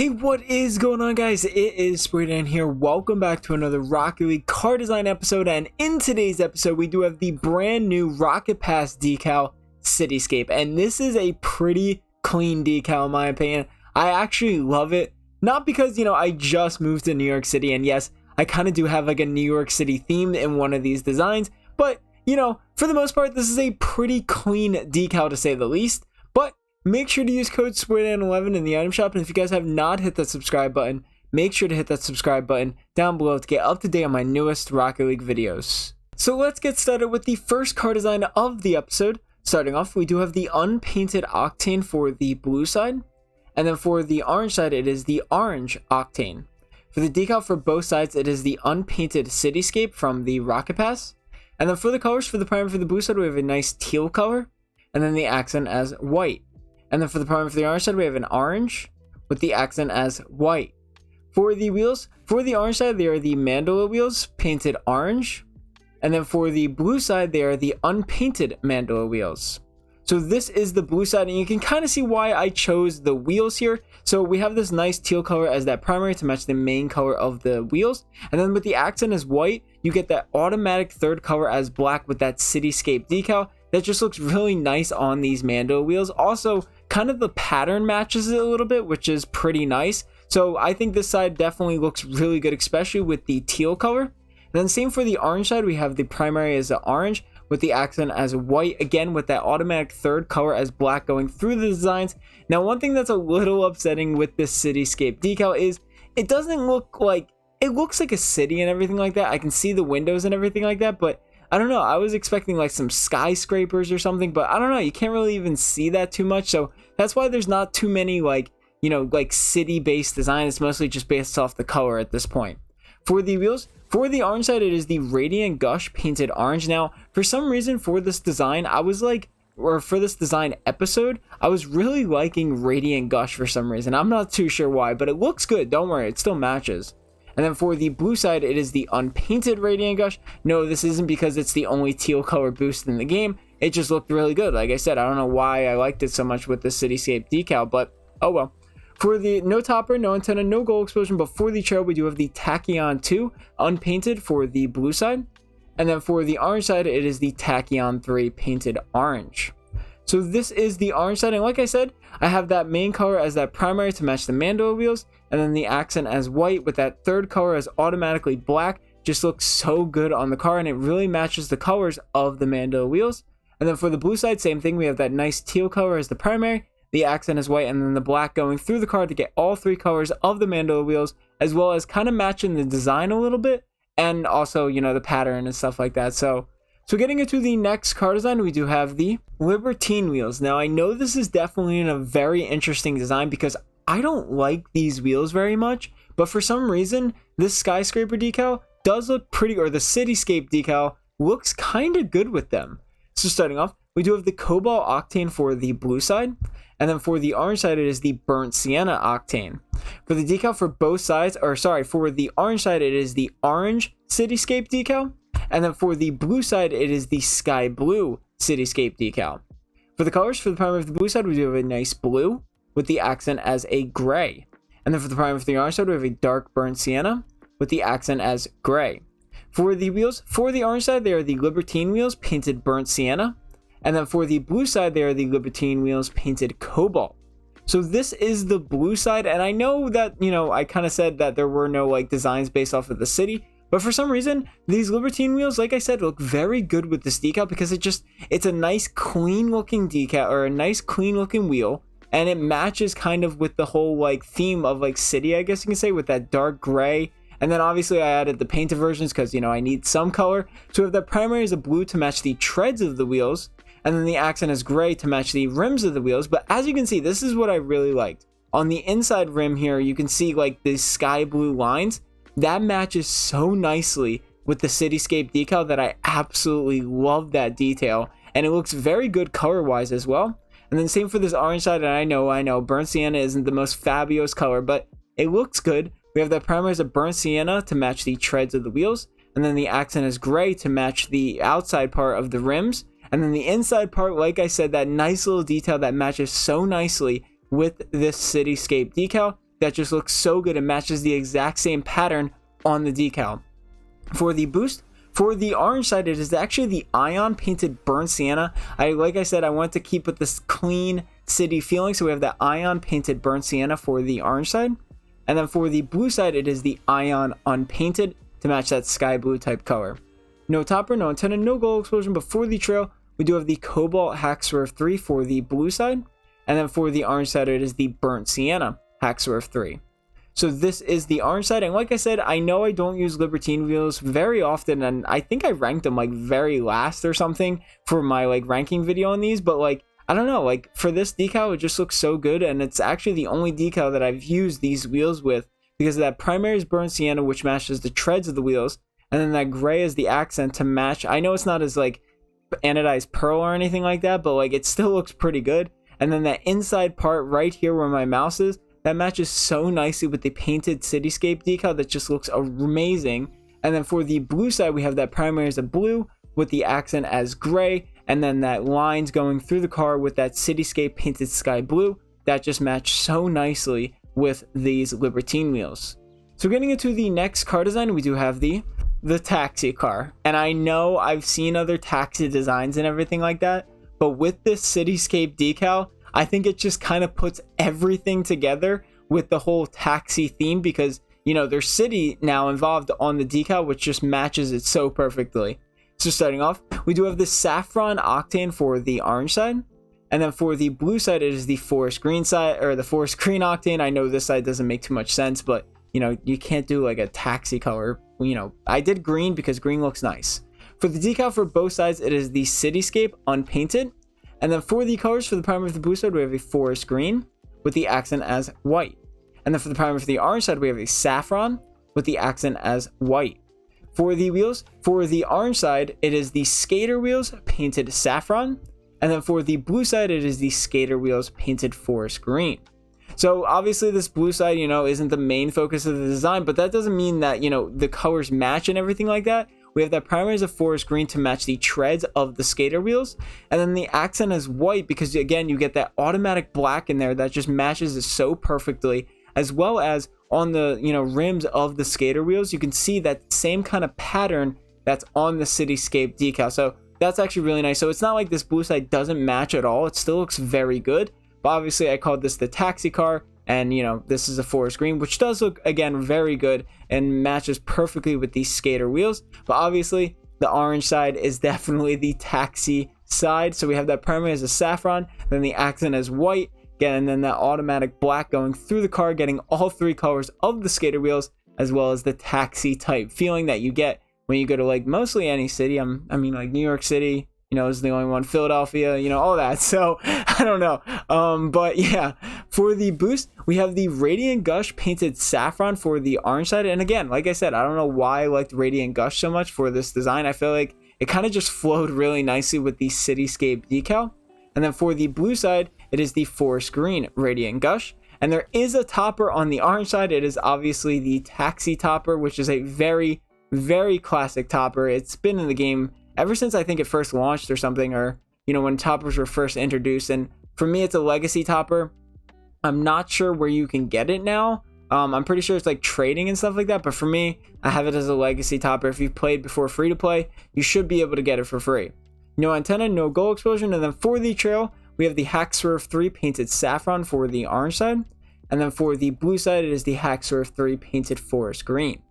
Hey, what is going on, guys? It is Spraydan here. Welcome back to another Rocket League car design episode, and in today's episode we do have the brand new Rocket Pass decal Cityscape, and this is a pretty clean decal in my opinion. I actually love it, not because I just moved to New York City, and yes, I kind of do have like a New York City theme in one of these designs, but for the most part this is a pretty clean decal to say the least. But make sure to use code SPRAYDAN11 in the item shop, and if you guys have not hit that subscribe button, make sure to hit that subscribe button down below to get up to date on my newest Rocket League videos. So let's get started with the first car design of the episode. Starting off, we do have the unpainted Octane for the blue side, and then for the orange side it is the orange Octane. For the decal for both sides it is the unpainted Cityscape from the Rocket Pass, and then for the colors, for the primer for the blue side we have a nice teal color, and then the accent as white. And then for the primer for the orange side, we have an orange with the accent as white. For the wheels, for the orange side, they are the mandala wheels painted orange. And then for the blue side, they are the unpainted mandala wheels. So this is the blue side, and you can kind of see why I chose the wheels here. So we have this nice teal color as that primary to match the main color of the wheels. And then with the accent as white, you get that automatic third color as black with that Cityscape decal. That just looks really nice on these mandala wheels. Also, kind of the pattern matches it a little bit, which is pretty nice. So I think this side definitely looks really good, especially with the teal color. And then same for the orange side, we have the primary as the orange with the accent as white, again with that automatic third color as black going through the designs. Now, one thing that's a little upsetting with this Cityscape decal is it doesn't look like, it looks like a city and everything like that. I can see the windows and everything like that, but I don't know, I was expecting like some skyscrapers or something, but I don't know, you can't really even see that too much. So that's why there's not too many like city-based design. It's mostly just based off the color at this point. For the wheels, for the orange side, it is the Radiant Gush painted orange. Now, for some reason for this design, for this design episode, I was really liking Radiant Gush for some reason. I'm not too sure why, but it looks good. Don't worry, it still matches. And then for the blue side, it is the unpainted Radiant Gush. No, this isn't because it's the only teal color boost in the game. It just looked really good. Like I said, I don't know why I liked it so much with the Cityscape decal, but oh well. For the no topper, no antenna, no goal explosion, but for the trail, we do have the Tachyon 2 unpainted for the blue side. And then for the orange side, it is the Tachyon 3 painted orange. So this is the orange side, and like I said, I have that main color as that primary to match the mandala wheels, and then the accent as white with that third color as automatically black. Just looks so good on the car, and it really matches the colors of the mandala wheels. And then for the blue side, same thing, we have that nice teal color as the primary, the accent is white, and then the black going through the car to get all three colors of the mandala wheels, as well as kind of matching the design a little bit, and also, the pattern and stuff like that. So getting into the next car design, we do have the Libertine Wheels. Now, I know this is definitely a very interesting design because I don't like these wheels very much, but for some reason, this skyscraper decal does look pretty, or the Cityscape decal looks kind of good with them. So starting off, we do have the Cobalt Octane for the blue side, and then for the orange side, it is the Burnt Sienna Octane. For the decal for both sides, for the orange side, it is the orange Cityscape decal. And then for the blue side, it is the Sky Blue Cityscape decal. For the colors, for the primer of the blue side, we do have a nice blue with the accent as a gray. And then for the primer of the orange side, we have a dark burnt sienna with the accent as gray. For the wheels, for the orange side, they are the Libertine Wheels painted burnt sienna. And then for the blue side, they are the Libertine Wheels painted cobalt. So this is the blue side, and I know that, I kind of said that there were no designs based off of the city. But for some reason, these Libertine Wheels, like I said, look very good with this decal because it's a nice clean looking decal, or a nice clean looking wheel. And it matches kind of with the whole theme of city, I guess you can say, with that dark gray. And then obviously I added the painted versions because, I need some color. So we have the primary is a blue to match the treads of the wheels. And then the accent is gray to match the rims of the wheels. But as you can see, this is what I really liked. On the inside rim here, you can see these sky blue lines. That matches so nicely with the Cityscape decal that I absolutely love that detail. And it looks very good color-wise as well. And then same for this orange side, and I know, burnt sienna isn't the most fabulous color, but it looks good. We have that primer as a burnt sienna to match the treads of the wheels. And then the accent is gray to match the outside part of the rims. And then the inside part, like I said, that nice little detail that matches so nicely with this Cityscape decal. that just looks so good and matches the exact same pattern on the decal. For the boost, for the orange side, it is actually the Ion painted burnt sienna. Like I said, I want to keep with this clean city feeling, so we have the Ion painted burnt sienna for the orange side. And then for the blue side, it is the Ion unpainted to match that sky blue type color. No topper, no antenna, no gold explosion, but for the trail, we do have the Cobalt Hack Swerve 3 for the blue side. And then for the orange side, it is the Burnt Sienna Hack Swerve 3. So this is the orange side, and like I said, I know I don't use Libertine Wheels very often, and I think I ranked them like very last or something for my like ranking video on these, but like, I don't know, like for this decal, it just looks so good, and it's actually the only decal that I've used these wheels with because of that primary is Burnt Sienna, which matches the treads of the wheels, and then that gray is the accent to match. I know it's not as like anodized pearl or anything like that, but like it still looks pretty good. And then that inside part right here where my mouse is, that matches so nicely with the painted Cityscape decal that just looks amazing. And then for the blue side, we have that primary as a blue with the accent as gray, and then that lines going through the car with that Cityscape painted sky blue that just match so nicely with these Libertine wheels. So getting into the next car design, we do have the taxi car. And I know I've seen other taxi designs and everything like that, but with this Cityscape decal, I think it just kind of puts everything together with the whole taxi theme because, you know, there's city now involved on the decal, which just matches it so perfectly. So starting off, we do have the Saffron Octane for the orange side. And then for the blue side, it is the Forest Green side, or the Forest Green Octane. I know this side doesn't make too much sense, but, you know, you can't do like a taxi color. You know, I did green because green looks nice. For the decal for both sides, it is the Cityscape unpainted. And then for the colors, for the primer of the blue side, we have a Forest Green with the accent as white. And then for the primer for the orange side, we have a Saffron with the accent as white. For the wheels, for the orange side, it is the Skater wheels painted Saffron. And then for the blue side, it is the Skater wheels painted Forest Green. So obviously this blue side, you know, isn't the main focus of the design, but that doesn't mean that, you know, the colors match and everything like that. We have that primary as a Forest Green to match the treads of the Skater wheels. And then the accent is white because, again, you get that automatic black in there that just matches it so perfectly. As well as on the, you know, rims of the Skater wheels, you can see that same kind of pattern that's on the Cityscape decal. So that's actually really nice. So it's not like this blue side doesn't match at all. It still looks very good. But obviously I called this the taxi car. And, you know, this is a Forest Green, which does look, again, very good and matches perfectly with these Skater wheels. But obviously, the orange side is definitely the taxi side. So we have that primary as a Saffron, then the accent as white, again, and then that automatic black going through the car, getting all three colors of the Skater wheels, as well as the taxi type feeling that you get when you go to, like, mostly any city. I mean, like, New York City, you know, is the only one, Philadelphia, you know, all that. So I don't know. But yeah, for the boost, we have the Radiant Gush painted Saffron for the orange side. And again, like I said, I don't know why I liked Radiant Gush so much for this design. I feel like it kind of just flowed really nicely with the Cityscape decal. And then for the blue side, it is the Forest Green Radiant Gush. And there is a topper on the orange side. It is obviously the Taxi Topper, which is a very, very classic topper. It's been in the game ever since I think it first launched or something, or, you know, when toppers were first introduced. And for me, it's a legacy topper. I'm not sure where you can get it now. I'm pretty sure it's like trading and stuff like that. But for me, I have it as a legacy topper. If you've played before free to play, you should be able to get it for free. No antenna, no goal explosion. And then for the trail, we have the Hack Swerve 3 painted Saffron for the orange side. And then for the blue side, it is the Hack Swerve 3 painted Forest Green.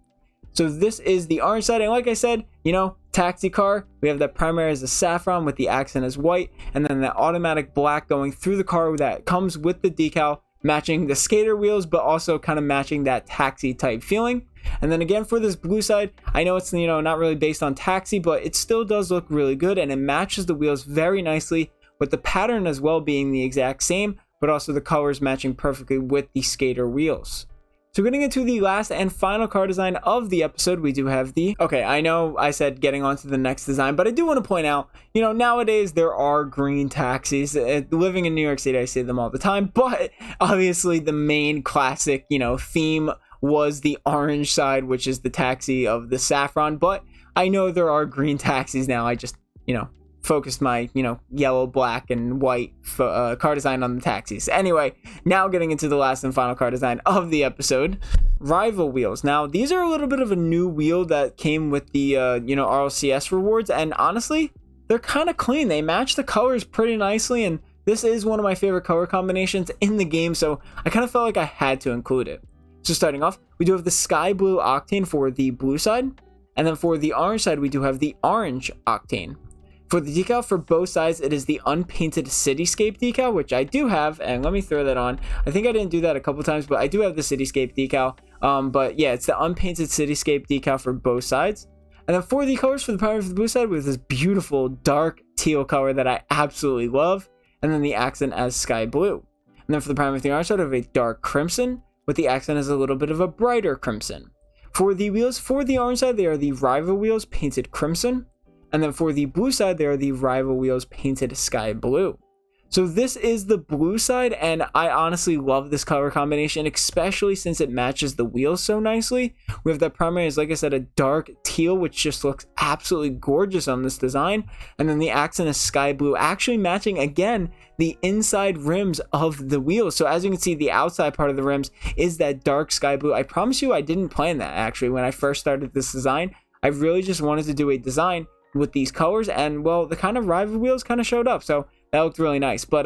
So this is the orange side, and like I said, you know, taxi car, we have that primary as a Saffron with the accent as white, and then that automatic black going through the car that comes with the decal, matching the Skater wheels, but also kind of matching that taxi type feeling. And then again, for this blue side, I know it's, you know, not really based on taxi, but it still does look really good, and it matches the wheels very nicely, with the pattern as well being the exact same, but also the colors matching perfectly with the Skater wheels. So getting into the last and final car design of the episode, we do have the... Okay, I know I said getting on to the next design, but I do want to point out, you know, nowadays there are green taxis. Living in New York City, I see them all the time, but obviously the main classic, you know, theme was the orange side, which is the taxi of the Saffron, but I know there are green taxis now. I just, you know, focused my, yellow, black, and white car design on the taxis. Anyway, now getting into the last and final car design of the episode, rival wheels. Now, these are a little bit of a new wheel that came with the, RLCS rewards, and honestly, they're kind of clean. They match the colors pretty nicely, and this is one of my favorite color combinations in the game, so I kind of felt like I had to include it. So starting off, we do have the sky blue octane for the blue side, and then for the orange side, we do have the orange octane. For the decal for both sides, it is the unpainted Cityscape decal, which I do have, and let me throw that on. I think I didn't do that a couple times, but I do have the Cityscape decal. But yeah, it's the unpainted Cityscape decal for both sides. And then for the colors for the primary for the blue side, with this beautiful dark teal color that I absolutely love, and then the accent as sky blue. And then for the primary for the orange side, we have a dark crimson, with the accent as a little bit of a brighter crimson. For the wheels for the orange side, they are the rival wheels painted crimson. And then for the blue side, there are the rival wheels painted sky blue. So this is the blue side, and I honestly love this color combination, especially since it matches the wheels so nicely. We have the primary is, like I said, a dark teal, which just looks absolutely gorgeous on this design. And then the accent is sky blue, actually matching, again, the inside rims of the wheels. So as you can see, the outside part of the rims is that dark sky blue. I promise you, I didn't plan that, actually, when I first started this design. I really just wanted to do a design with these colors, and well, the kind of rival wheels kind of showed up, so that looked really nice. But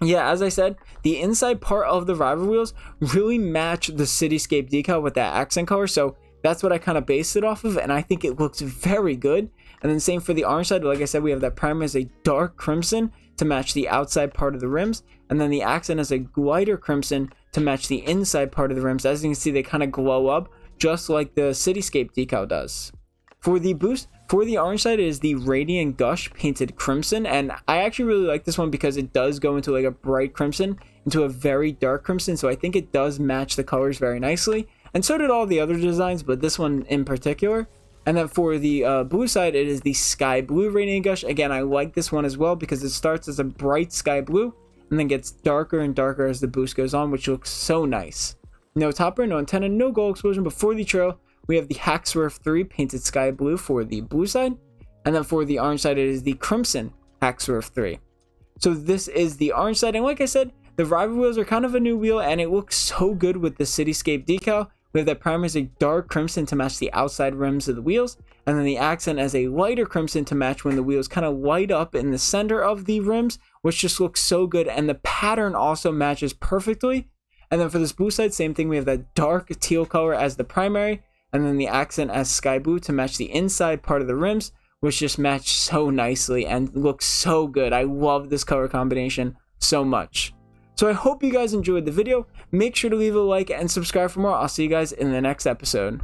yeah, as I said, the inside part of the rival wheels really match the Cityscape decal with that accent color, so that's what I kind of based it off of, and I think it looks very good. And then same for the orange side, like I said, we have that primer as a dark crimson to match the outside part of the rims, and then the accent as a lighter crimson to match the inside part of the rims. As you can see, they kind of glow up just like the Cityscape decal does. For the boost, for the orange side, it is the Radiant Gush painted crimson, and I actually really like this one because it does go into like a bright crimson into a very dark crimson, so I think it does match the colors very nicely, and so did all the other designs, but this one in particular. And then for the blue side, it is the Sky Blue Radiant Gush. Again, I like this one as well because it starts as a bright sky blue and then gets darker and darker as the boost goes on, which looks so nice. No topper, no antenna, no gold explosion, but for the trail, we have the Hackswerth 3 painted sky blue for the blue side, and then for the orange side, it is the Crimson Hackswerth 3. So this is the orange side, and like I said, the rival wheels are kind of a new wheel, and it looks so good with the Cityscape decal. We have that primer as a dark crimson to match the outside rims of the wheels, and then the accent as a lighter crimson to match when the wheels kind of light up in the center of the rims, which just looks so good, and the pattern also matches perfectly. And then for this blue side, same thing, we have that dark teal color as the primary, and then the accent as sky blue to match the inside part of the rims, which just match so nicely and looks so good. I love this color combination so much. So I hope you guys enjoyed the video. Make sure to leave a like and subscribe for more. I'll see you guys in the next episode.